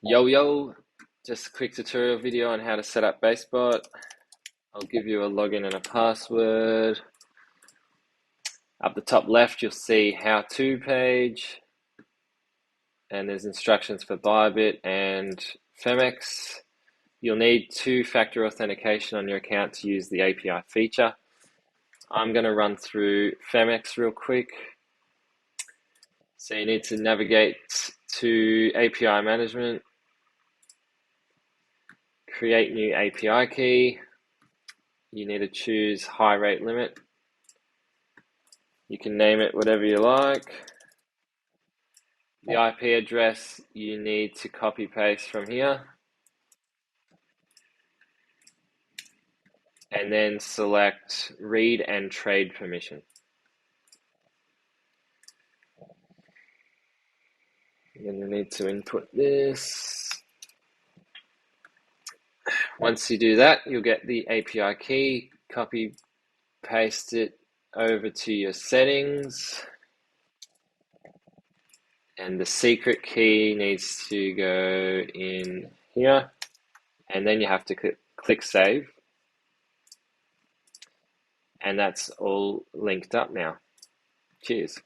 Yo, just a quick tutorial video on how to set up BaseBot. I'll give you a login and a password. Up the top left, you'll see how-to page, and there's instructions for Bybit and Phemex. You'll need two-factor authentication on your account to use the API feature. I'm going to run through Phemex real quick. So you need to navigate to API management, create new API key. You need to choose high rate limit. You can name it whatever you like. The IP address you need to copy paste from here. And then select read and trade permission. Then you need to input this. Once you do that, you'll get the API key, copy paste it over to your settings. And the secret key needs to go in here. And then you have to click save. And that's all linked up now. Cheers.